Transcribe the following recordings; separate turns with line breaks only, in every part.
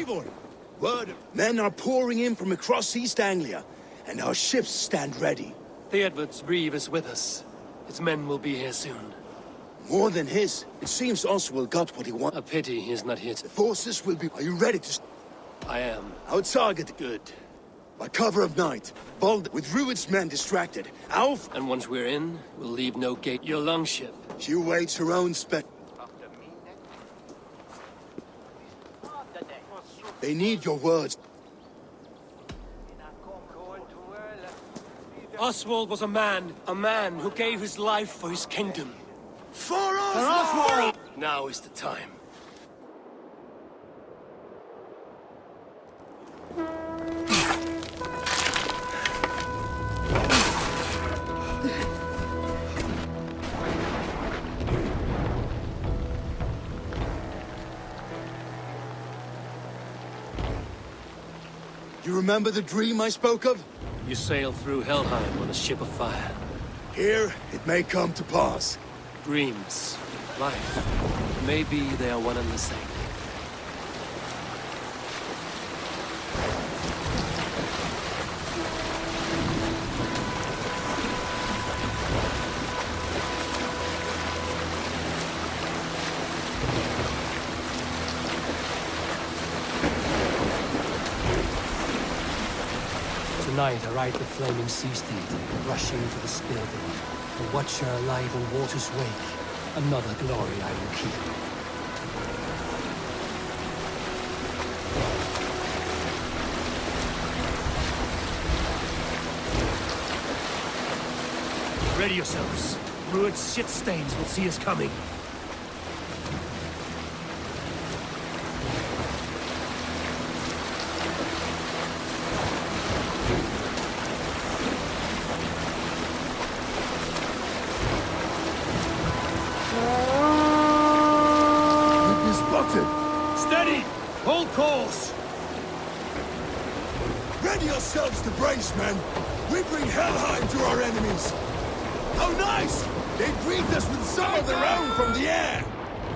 Eivor! Word. Men are pouring in from across East Anglia, and our ships stand ready.
The Edward's Reeve is with us. His men will be here soon.
More than his. It seems Oswald got what he wanted.
A pity he is not here to...
The forces will be... Are you ready to...
I am.
Our target.
Good.
By cover of night. Bold with Rued's men distracted. Alf...
And once we're in, we'll leave no gate. Your longship.
She waits her own They need your words.
Oswald was a man who gave his life for his kingdom.
For Oswald!
Now is the time.
You remember the dream I spoke of?
You sail through Helheim on a ship of fire.
Here, it may come to pass.
Dreams, life, maybe they are one and the same. Tonight I ride the flaming sea steed, rushing to the Spilgrim. A watcher alive on water's wake. Another glory I will keep. Ready yourselves. Rued's shit stains will see us coming.
Steady!
Hold course!
Ready yourselves to brace, men! We bring Helheim to our enemies! How nice! They greet us with some of their own from the air!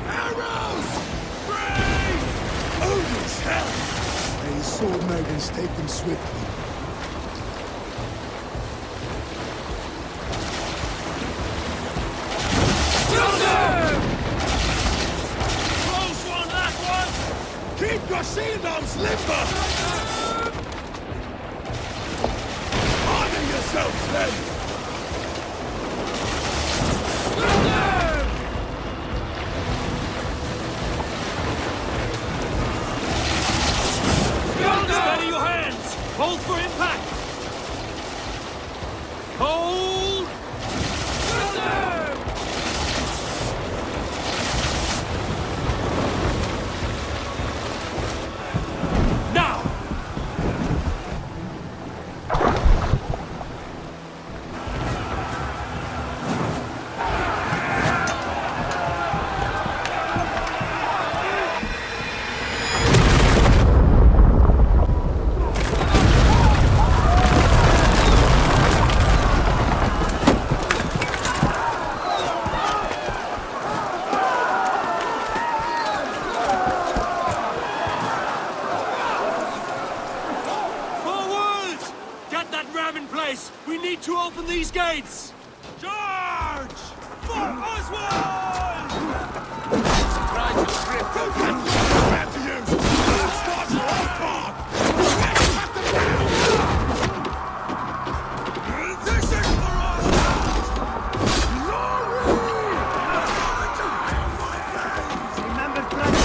Arrows! Brace! Odin's hell! May his sword maidens take them swiftly. Keep your shield arms limber! Honor yourselves, then!
Steady your hands! Hold for impact! Hold! We need to open these gates! Charge! For Oswald! Try to strip them and to use! Start your own part! This is for Oswald! Glory! Remember trust?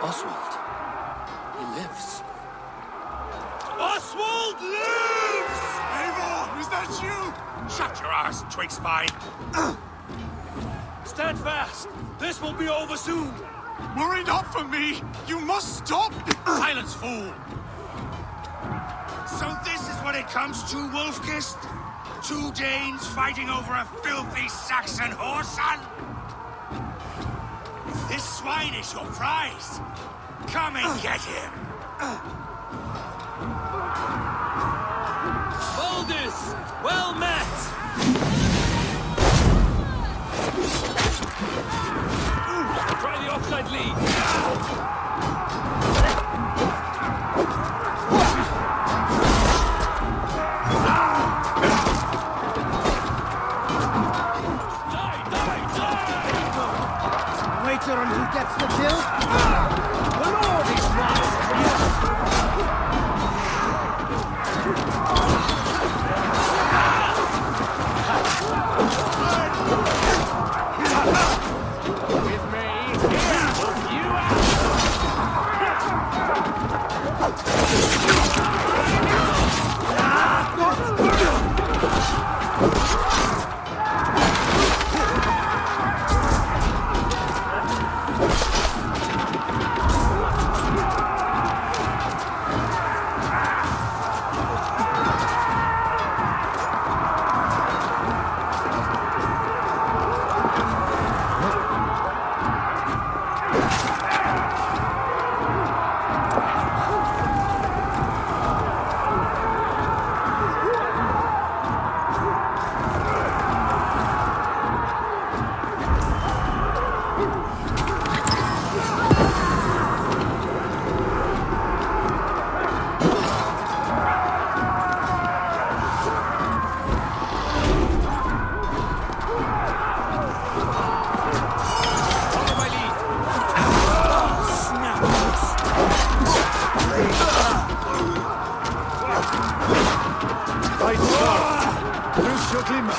Oswald. He lives. Oswald lives!
Eivor, is that you?
Shut your ass, twig spine. Stand fast. This will be over soon.
Worry not for me. You must stop.
Silence, fool.
So this is what it comes to, Wolfkist? Two Danes fighting over a filthy Saxon whoreson? If this swine is your prize, come and get him!
Baldus, well met! Try the offside lead.
Waiter on who gets the kill? The Lord is master!
Fight sharp. Loose your glimmer.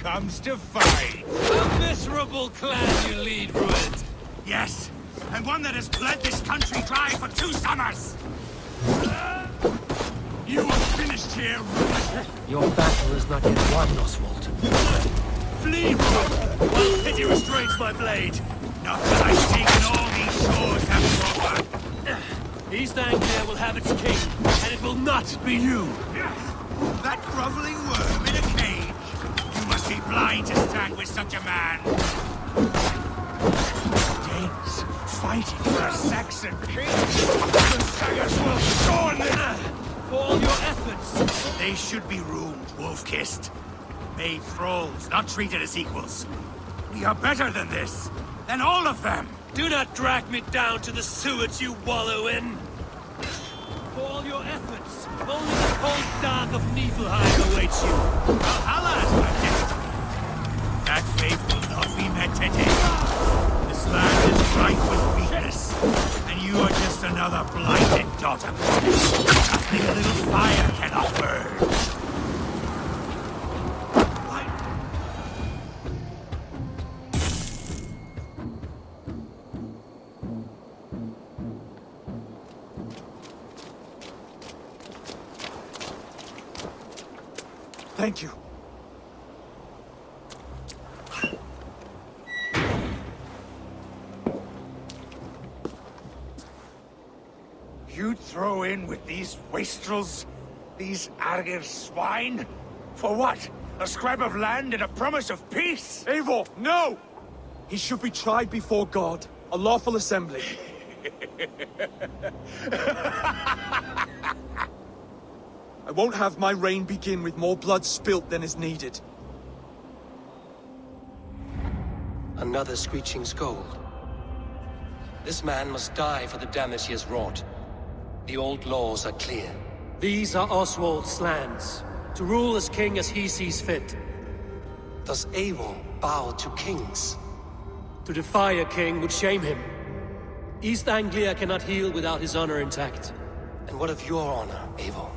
Comes to fight.
A miserable clan you lead, Rued.
Yes, and one that has bled this country dry for 2 summers. You are finished here, Rued.
Your battle is not yet won, Oswald.
Flee, Rued, while pity restrains my blade.
Not that I've taken all these shores have to offer.
East Anglia will have its king, and it will not be you.
That groveling worm in a cage. You must be blind to stand with such a man. Danes fighting for a Saxon king. The Saggers will scorn them.
For all your efforts.
They should be ruined, wolf-kissed. Made thralls, not treated as equals. We are better than this. Than all of them.
Do not drag me down to the sewage you wallow in. For all your efforts, only the cold dark of Niflheim awaits you.
Valhalla is my destiny. That fate will not be met today. This land is rife with weakness, and you are just another blighted daughter. Nothing a little fire cannot burn.
Thank you.
You'd throw in with these wastrels? These Argir swine? For what? A scrap of land and a promise of peace?
Eivor, no! He should be tried before God, a lawful assembly. I won't have my reign begin with more blood spilt than is needed.
Another screeching scold. This man must die for the damage he has wrought. The old laws are clear.
These are Oswald's lands, to rule as king as he sees fit.
Does Eivor bow to kings?
To defy a king would shame him. East Anglia cannot heal without his honor intact.
And what of your honor, Eivor?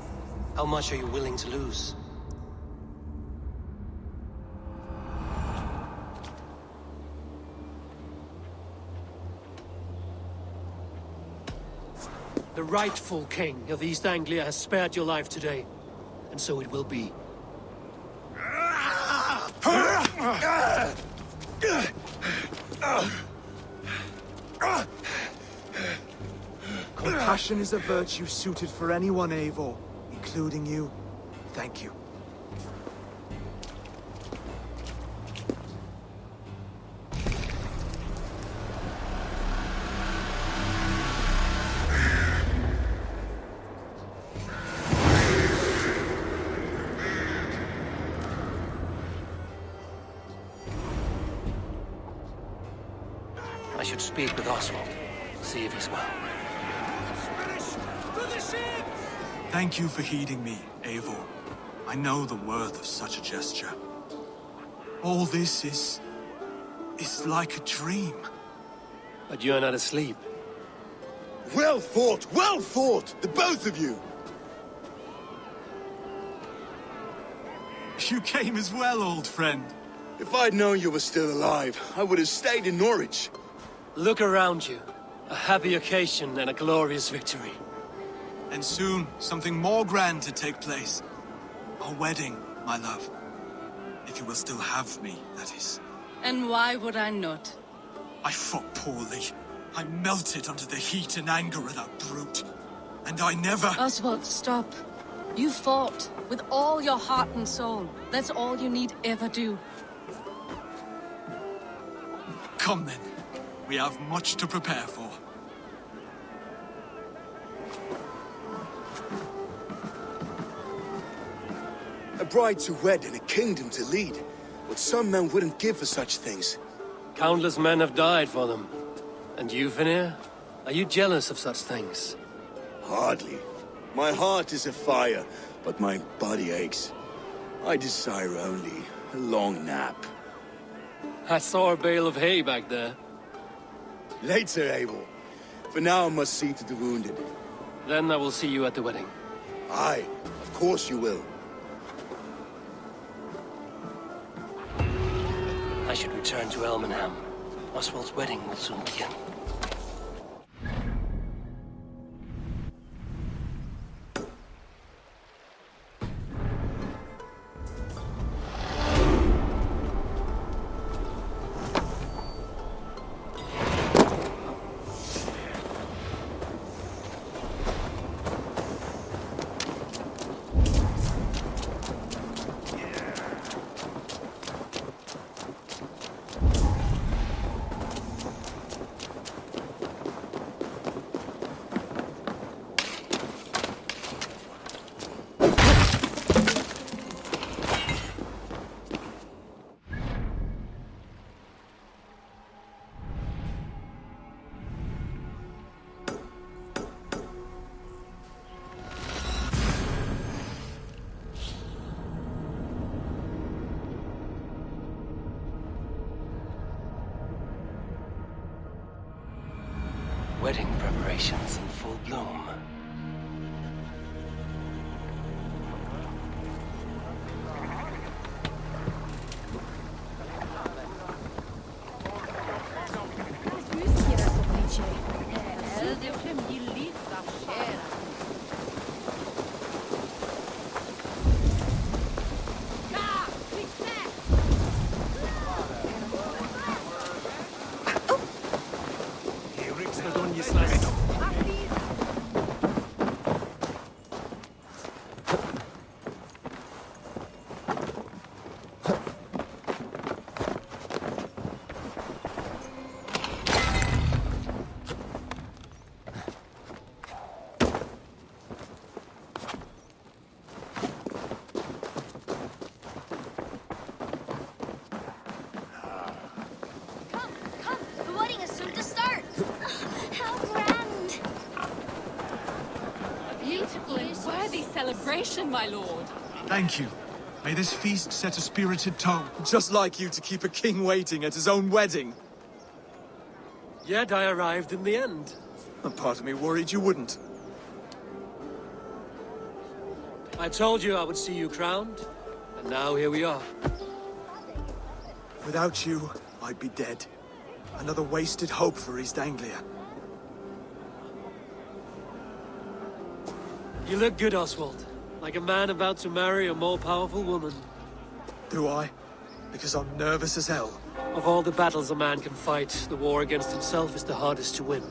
How much are you willing to lose?
The rightful king of East Anglia has spared your life today, and so it will be.
Compassion is a virtue suited for anyone, Eivor, including you. Thank you.
I should speak with Oswald, see if he's well.
Thank you for heeding me, Eivor. I know the worth of such a gesture. All this is like a dream.
But you're not asleep.
Well fought, the both of you! You came as well, old friend.
If I'd known you were still alive, I would have stayed in Norwich.
Look around you. A happy occasion and a glorious victory.
And soon, something more grand to take place. Our wedding, my love. If you will still have me, that is.
And why would I not?
I fought poorly. I melted under the heat and anger of that brute. And I never...
Oswald, stop. You fought with all your heart and soul. That's all you need ever do.
Come then. We have much to prepare for.
A bride to wed and a kingdom to lead. What some men wouldn't give for such things.
Countless men have died for them. And you, Vanir? Are you jealous of such things?
Hardly. My heart is afire, but my body aches. I desire only a long nap.
I saw a bale of hay back there.
Later, Abel. For now, I must see to the wounded.
Then I will see you at the wedding.
Aye, of course you will.
I should return to Elmenham. Oswald's wedding will soon begin. Wedding preparations in full bloom.
Celebration, my lord.
Thank you. May this feast set a spirited tone. Just like you to keep a king waiting at his own wedding.
Yet I arrived in the end.
A part of me worried you wouldn't.
I told you I would see you crowned, and now here we are.
Without you, I'd be dead. Another wasted hope for East Anglia.
You look good, Oswald. Like a man about to marry a more powerful woman.
Do I? Because I'm nervous as hell.
Of all the battles a man can fight, the war against himself is the hardest to win.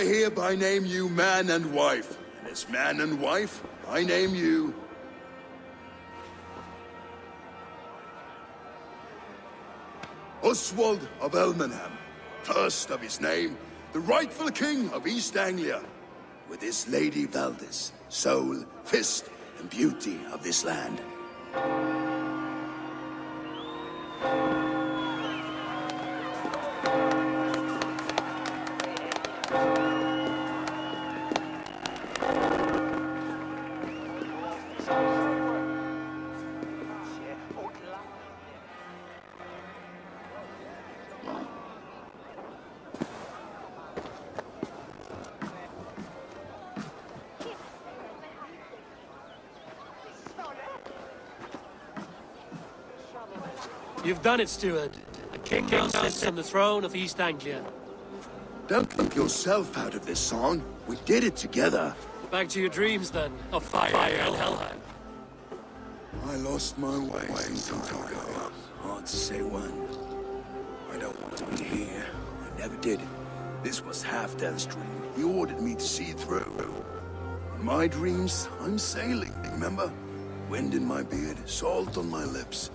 I hereby name you man and wife. And as man and wife, I name you... Oswald of Elmenham, first of his name, the rightful king of East Anglia, with his Lady Valdis, soul, fist, and beauty of this land.
You've done it, steward. A king now sits on the throne of East Anglia.
Don't think yourself out of this, son. We did it together.
Back to your dreams, then, of fire and Helheim.
I lost my way some time ago. Hard to say when. I don't want to be here. I never did. This was Halfdan's dream. He ordered me to see it through. In my dreams, I'm sailing, remember? Wind in my beard, salt on my lips.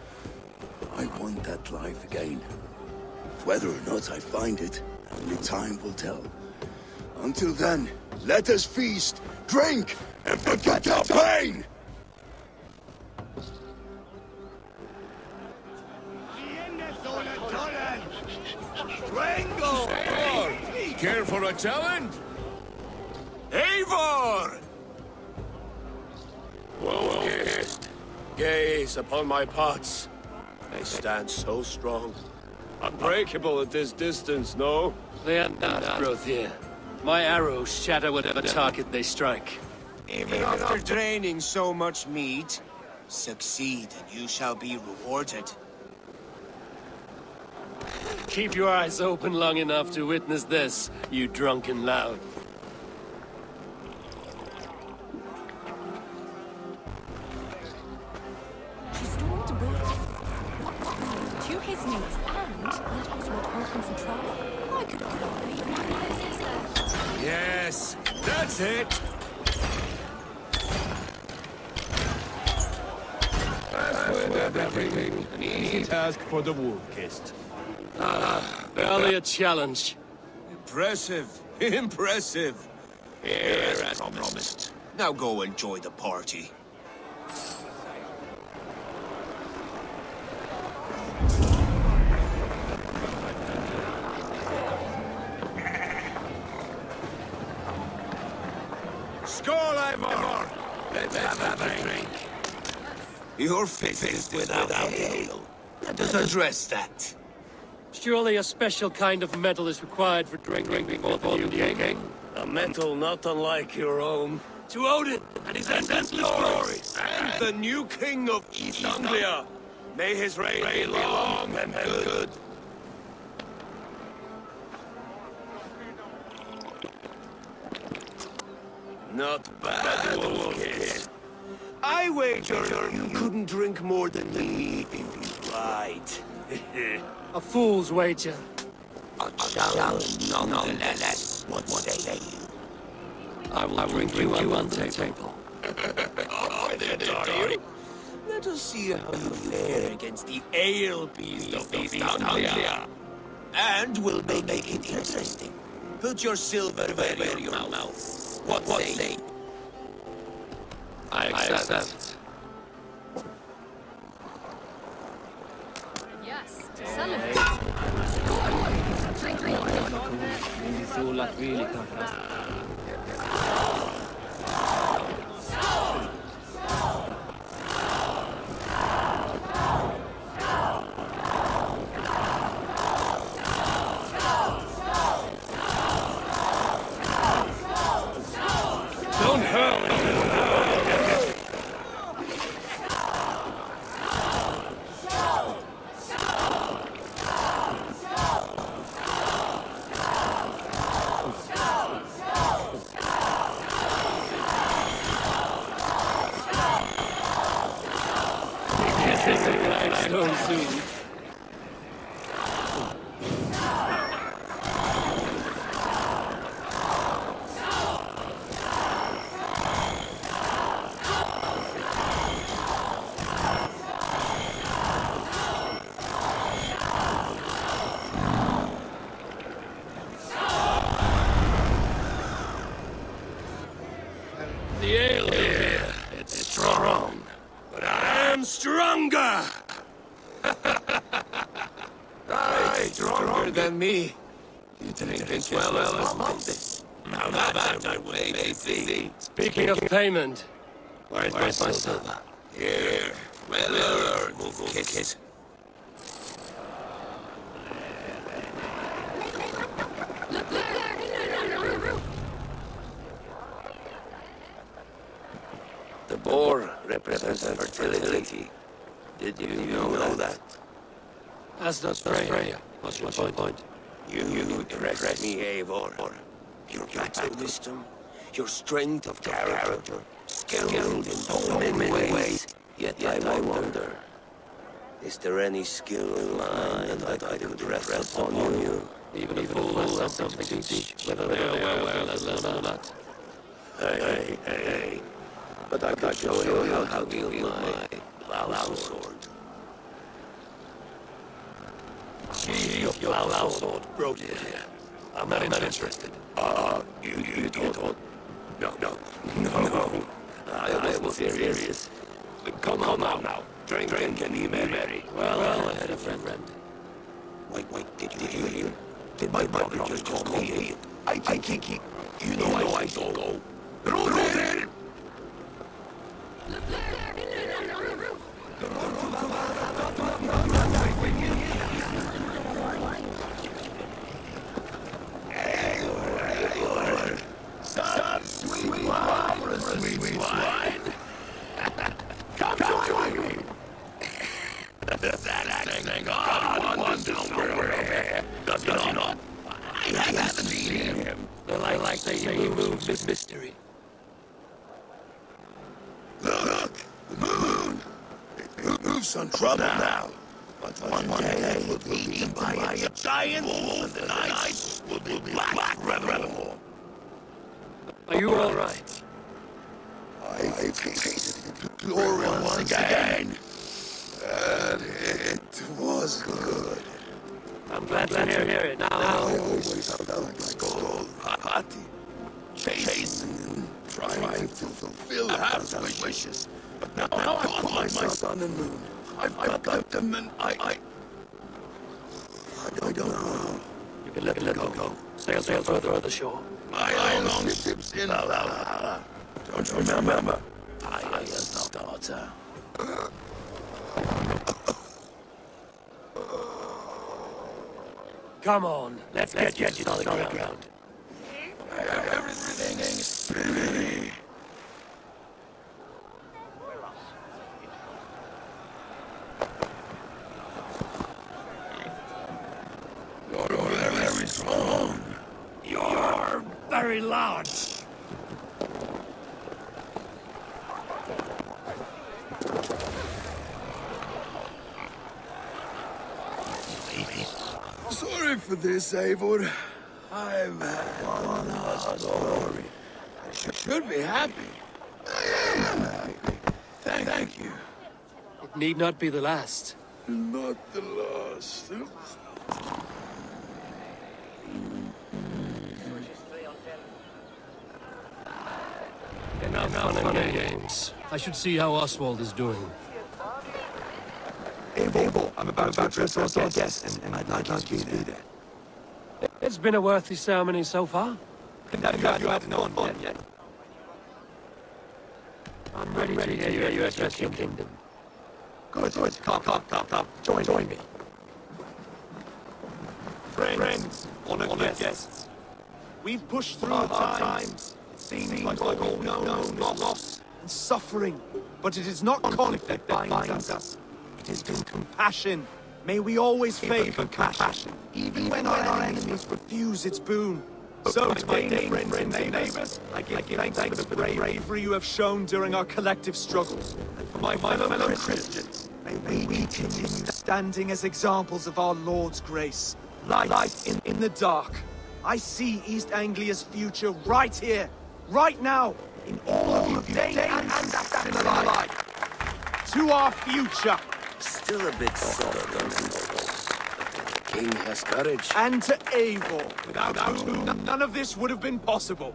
I want that life again. Whether or not I find it, only time will tell. Until then, let us feast, drink, and forget our pain!
Care for a challenge?
Eivor!
Well, gaze upon my pots. They stand so strong. Unbreakable at this distance, no?
They are not growth here. My arrows shatter whatever target they strike.
Even after draining so much meat, succeed and you shall be rewarded.
Keep your eyes open long enough to witness this, you drunken lout.
She stormed aboard. To his needs and let Oswald open for trial. I could have
Yes, that's it! Everything. An easy task for the wolf-kissed.
Barely a challenge.
Impressive. Impressive.
Here as promised.
Now go enjoy the party.
Skål, Eivor! Let's have a drink.
Your fist is without ale. Let us address that.
Surely a special kind of metal is required for drinking before the new king.
A metal not unlike your own.
To Odin and his endless glory.
And the new king of East Anglia. May his reign be long and good. Not bad, Wolfkid. I wager you couldn't drink more than me if you tried.
A fool's wager.
A challenge nonetheless. What say you?
I will bring you on the table.
Are you?
Let us see how you fare against the ale beast of East Anglia. And we'll make it interesting. Put your silver where your mouth. What say you?
I accept.
Yes, to celebrate.
Don't hurl me. So soon.
strong, but I am stronger! Stronger than me. You think as well as me. Now that's a good way to see.
Speaking of payment,
Where's my silver? Here. Well, move, kick it. The boar represents fertility. Did you know that?
as does Freya. What's your point?
You impress me, Eivor. Your battle wisdom, your strength of character, skilled in so many ways. Yet I wonder, is there any skill of mine that I could rest upon you?
Even a fool has something to teach, whether they are well or not.
Hey. But I could show you how to wield my plow sword. See your plow sword, broke it. I'm not interested. You don't? No. I was serious. Come on now. Drink and be merry.
Well, I had a friend.
Wait, did you hear? Did my brother just call me? I think he... You know I don't go. Rosen! Some sweet wine. Come join me. That acting God wants over here. Does he not? I haven't seen him.
Well, I like that you move this mystery.
Look, the moon. It moves some trouble now.
But one day it will be eaten by a giant wolf, and the night will be black forevermore.
Are you all right?
I tasted glory once again. And it was good.
I'm glad to hear it now.
I always felt like Skull Hati, chasing, trying to fulfill half my wishes. But now I've got my sun and moon. I've got them, and I don't know.
You can let them go. Sail further on the shore.
My long ships in Valhalla. Don't you remember? Aya's daughter.
Come on, let's get you on the ground.
Everything is pretty. You're very strong.
You're very large.
Sorry for this, Eivor. I've had one hard story. I should be happy. I am happy. Thank you.
It need not be the last.
Not the last.
Enough fun and games. I should see how Oswald is doing.
Eivor, I'm about to address our guests, and I'd like you to be there.
It's been a worthy ceremony so far.
You haven't gone on yet.
I'm ready to hear you address your kingdom.
Good. Come. Join me. Friends, honored guests.
We've pushed through
Hard
hard
times. It seems like all known loss.
and suffering, but it is not conflict that binds us.
It is
Compassion. May we always favor
compassion, even when our enemies
refuse its boon. So to my
friends and neighbors, I give thanks for the
bravery you have shown during our collective struggles.
and for my fellow Christians. May we continue
Standing as examples of our Lord's grace.
light
In the dark, I see East Anglia's future right here, right now,
in all of you, day and night.
to our future.
Still a bit soft on impulse. But the king has courage.
And to Eivor, without whom none of this would have been possible.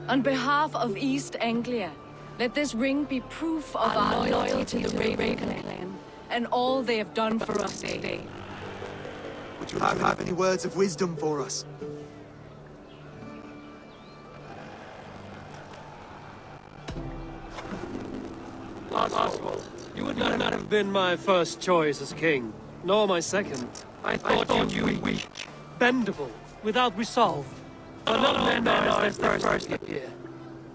On behalf of East Anglia, let this ring be proof of our loyalty to the Raven clan and all they have done for us today.
Would you have any words of wisdom for us?
Oswald, you would not have been my first choice as king, nor my second. I thought you were weak, bendable, without resolve. But none of men are as their first here.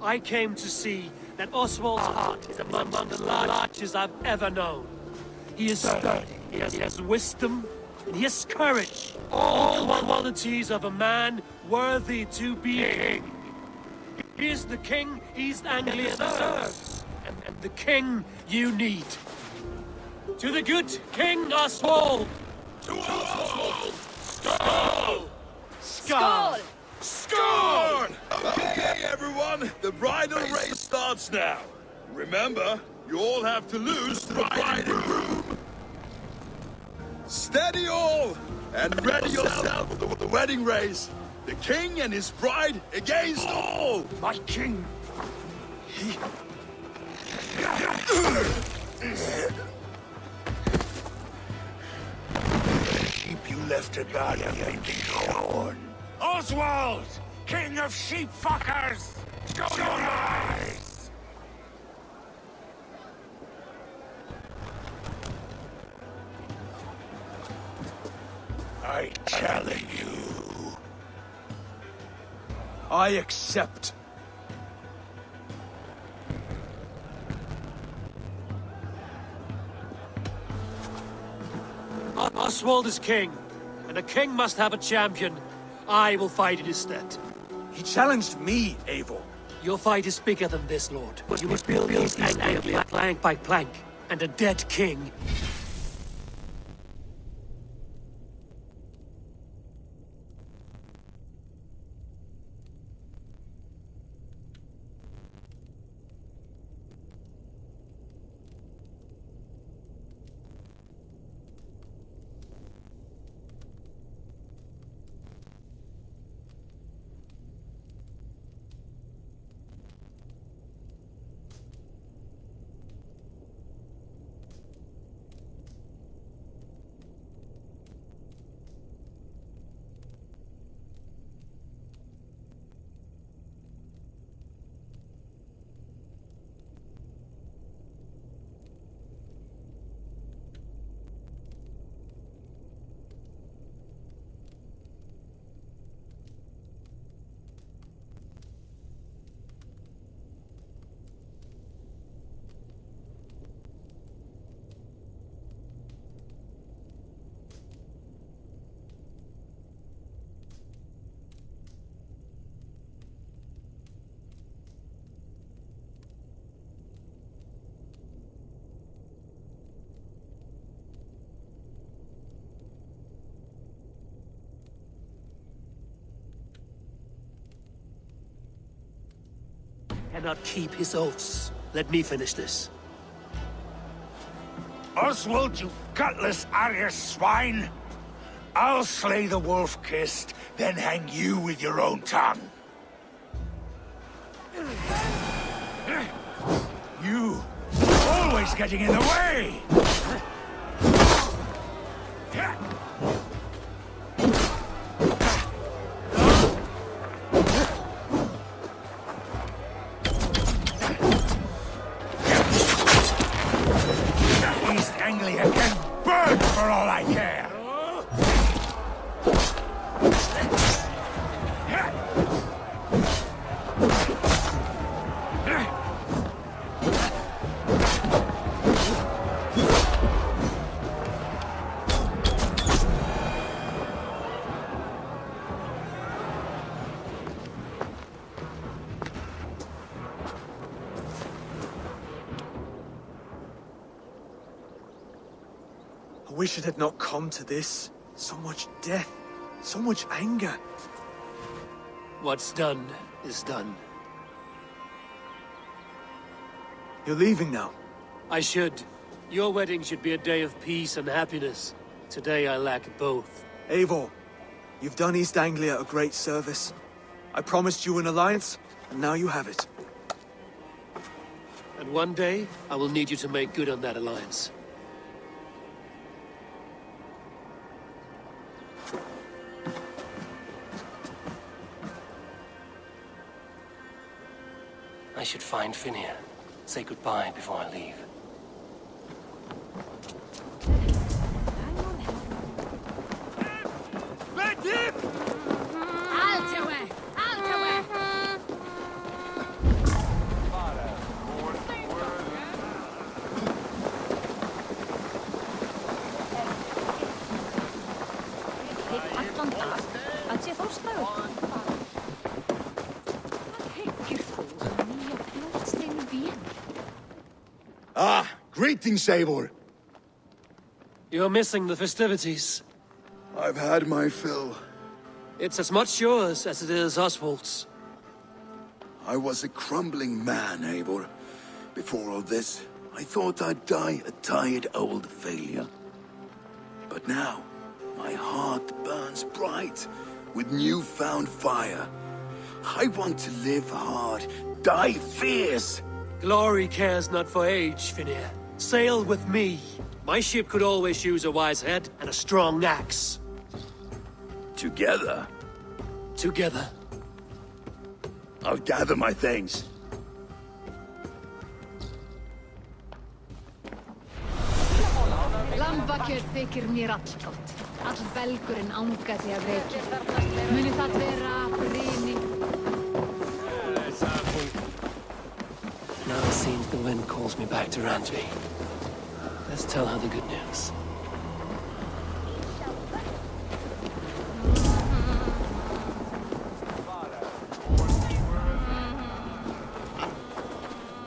I came to see that Oswald's heart is among the largest I've ever known. He is sturdy, he has wisdom, and he has courage. All qualities of a man worthy to be king. He is the king East Anglia deserves, and the king you need. To the good King Oswald!
To Oswald! Skull!
Skull!
Score! Okay, everyone, the bridal race starts now. Remember, you all have to lose to the bride and groom. Steady all, and ready yourself for the wedding race. The king and his bride against all.
My king! Sheep you left to guard have been shorn. Oswald! King of sheep fuckers! Show your eyes! I challenge you.
I accept.
Oswald is king, and a king must have a champion. I will fight in his stead.
He challenged me, Eivor.
Your fight is bigger than this, Lord. You must build East Anglia plank by plank, and a dead king. Cannot keep his oaths. Let me finish this.
Oswald, you gutless Arya swine! I'll slay the wolf-kissed, then hang you with your own tongue. You, always getting in the way! East Anglia can burn for all I care!
I wish it had not come to this. So much death, so much anger.
What's done is done.
You're leaving now.
I should. Your wedding should be a day of peace and happiness. Today I lack both.
Eivor, you've done East Anglia a great service. I promised you an alliance, and now you have it.
And one day, I will need you to make good on that alliance.
I should find Finir. Say goodbye before I leave.
Ah, greetings, Eivor.
You're missing the festivities.
I've had my fill.
It's as much yours as it is Oswald's.
I was a crumbling man, Eivor. Before all this, I thought I'd die a tired old failure. But now, my heart burns bright with newfound fire. I want to live hard, die fierce.
Glory cares not for age, Finir. Sail with me. My ship could always use a wise head and a strong axe.
Together,
Together.
I'll gather my things.
Lambakjöt þykir mér allgott. All belgurinn anga því að veiki. Muni það vera bryni.
Now it seems the wind calls me back to Randvi. Let's tell her the good news.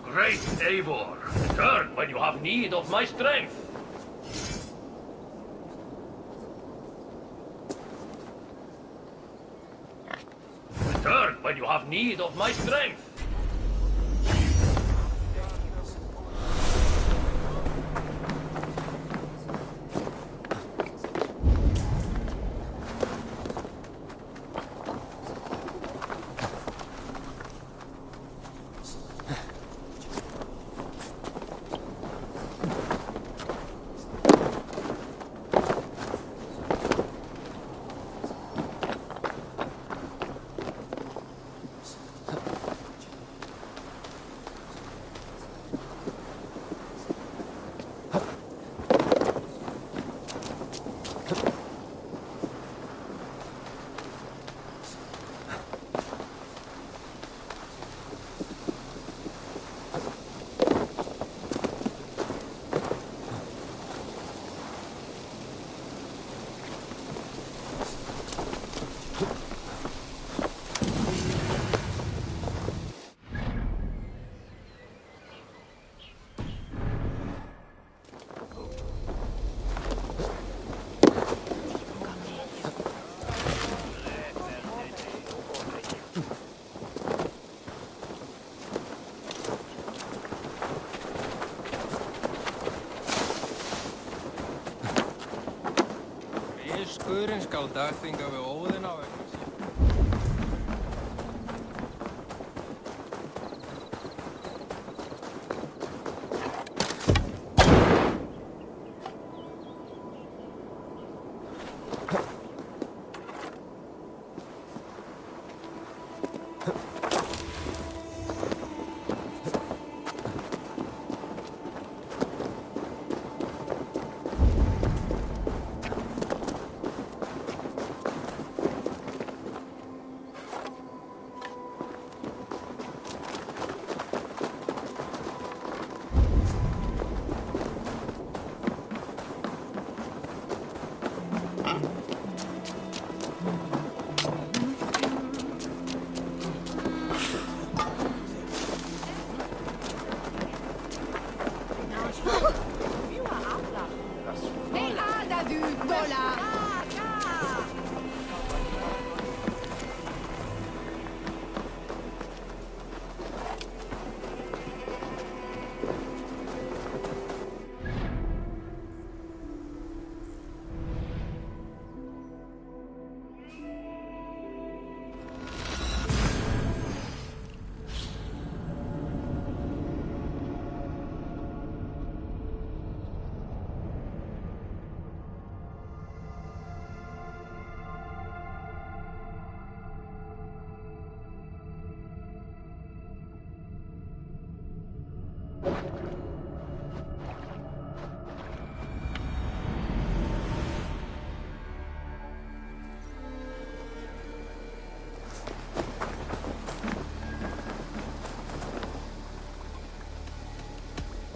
Great Eivor, return when you have need of my strength. Return when you have need of my strength.
Guðurinn skal dagþinga við óðinn á vegna sín.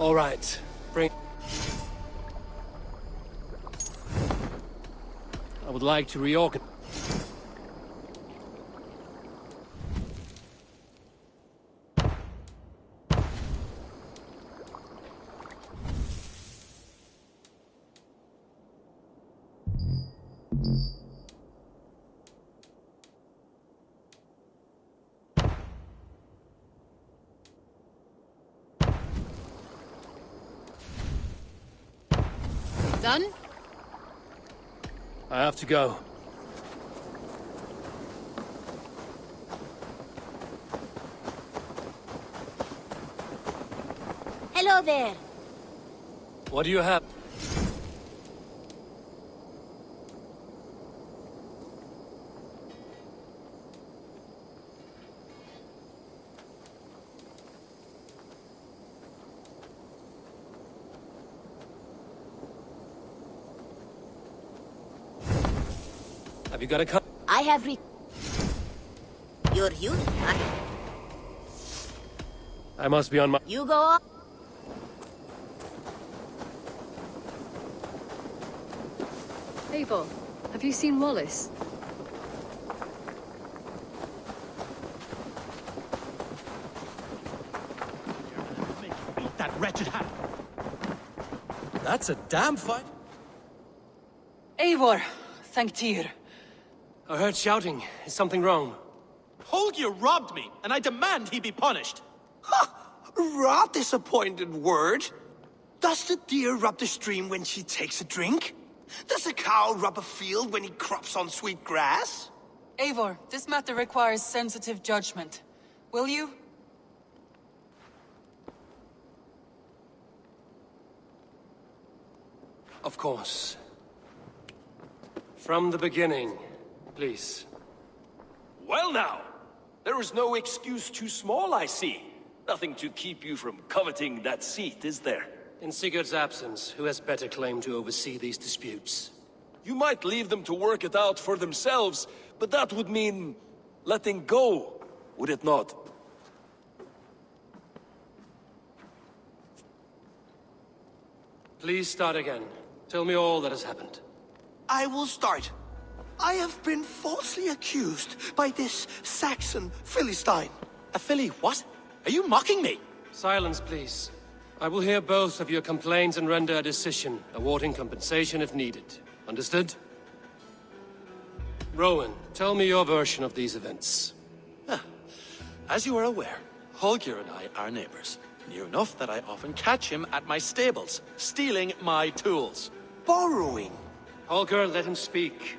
All right, bring... I would like to reorganize...
Done?
I have to go.
Hello there.
What do you have? Have you got a cut?
I have You're you?
I must be on my...
You go on.
Eivor, have you seen Wallace?
Beat that wretched hat. That's a damn fight.
Eivor, thank Tyr.
I heard shouting. Is something wrong?
Holger robbed me, and I demand he be punished.
Rot disappointed word. Does the deer rub the stream when she takes a drink? Does a cow rub a field when he crops on sweet grass?
Eivor, this matter requires sensitive judgment. Will you?
Of course. From the beginning, please.
Well now, there is no excuse too small, I see. Nothing to keep you from coveting that seat, is there?
In Sigurd's absence, who has better claim to oversee these disputes?
You might leave them to work it out for themselves, but that would mean letting go, would it not?
Please start again. Tell me all that has happened.
I will start. I have been falsely accused by this Saxon Philistine.
A Philly what? Are you mocking me?
Silence, please. I will hear both of your complaints and render a decision, awarding compensation if needed. Understood? Rowan, tell me your version of these events.
As you are aware, Holger and I are neighbors. Near enough that I often catch him at my stables, stealing my tools.
Borrowing.
Holger, let him speak.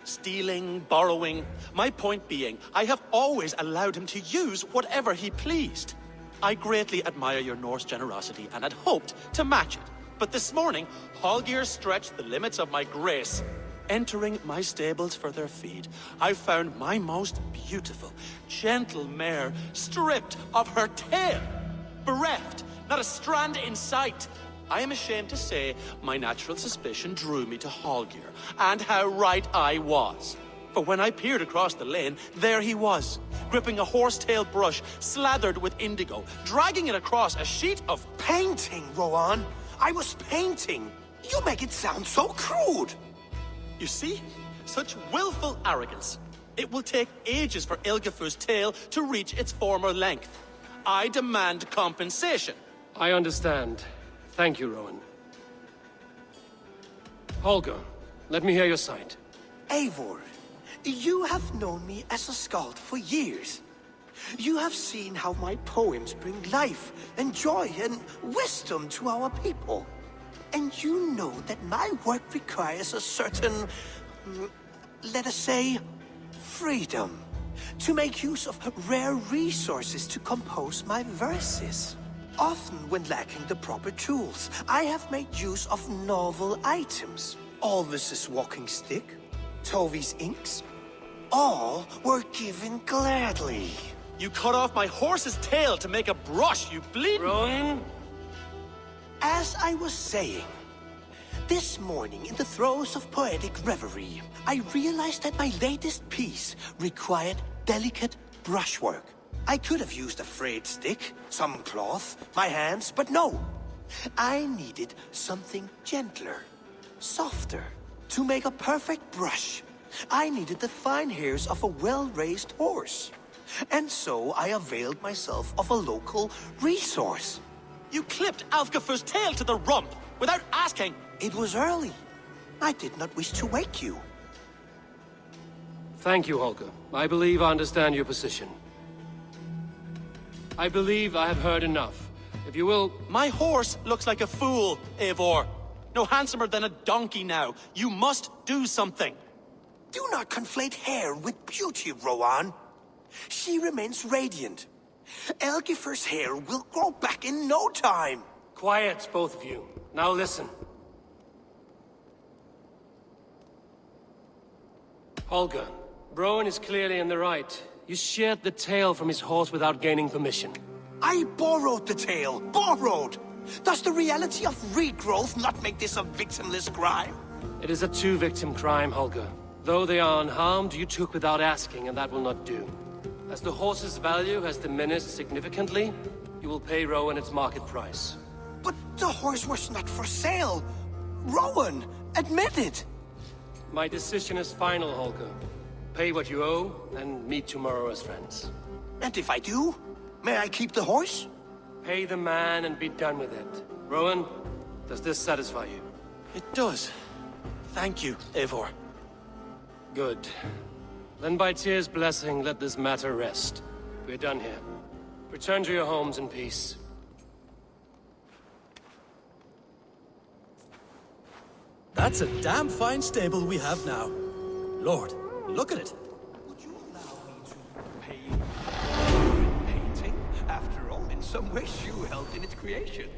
Stealing, borrowing. My point being, I have always allowed him to use whatever he pleased. I greatly admire your Norse generosity and had hoped to match it. But this morning, Holger stretched the limits of my grace. Entering my stables for their feed, I found my most beautiful, gentle mare stripped of her tail. Bereft, not a strand in sight. I am ashamed to say my natural suspicion drew me to Holger, and how right I was. For when I peered across the lane, there he was, gripping a horsetail brush slathered with indigo, dragging it across a sheet of
painting, Rowan. I was painting. You make it sound so crude.
You see? Such willful arrogance. It will take ages for Ilgefu's tail to reach its former length. I demand compensation.
I understand. Thank you, Rowan. Holger, let me hear your side.
Eivor, you have known me as a skald for years. You have seen how my poems bring life and joy and wisdom to our people. And you know that my work requires a certain, let us say, freedom. To make use of rare resources to compose my verses. Often when lacking the proper tools, I have made use of novel items. Alvis's walking stick, Tovi's inks. All were given gladly.
You cut off my horse's tail to make a brush, you bleed.
Rowan?
As I was saying, this morning in the throes of poetic reverie, I realized that my latest piece required delicate brushwork. I could have used a frayed stick, some cloth, my hands, but no. I needed something gentler, softer, to make a perfect brush. I needed the fine hairs of a well-raised horse. And so I availed myself of a local resource.
You clipped Alfgafer's tail to the rump without asking.
It was early. I did not wish to wake you.
Thank you, Holger. I believe I understand your position. I believe I have heard enough. If you will...
My horse looks like a fool, Eivor. No handsomer than a donkey now. You must do something.
Do not conflate hair with beauty, Rowan. She remains radiant. Algifer's hair will grow back in no time.
Quiet, both of you. Now listen. Holger, Rowan is clearly in the right. You sheared the tail from his horse without gaining permission.
I borrowed the tail. Borrowed! Does the reality of regrowth not make this a victimless crime?
It is a two-victim crime, Holger. Though they are unharmed, you took without asking, and that will not do. As the horse's value has diminished significantly, you will pay Rowan its market price.
But the horse was not for sale. Rowan, admit it.
My decision is final, Holger. Pay what you owe, and meet tomorrow as friends.
And if I do, may I keep the horse?
Pay the man and be done with it. Rowan, does this satisfy you?
It does. Thank you, Eivor.
Good. Then by Tyr's blessing, let this matter rest. We're done here. Return to your homes in peace.
That's a damn fine stable we have now. Lord, look at it.
Would you allow me to pay painting? After all, in some ways you helped in its creation.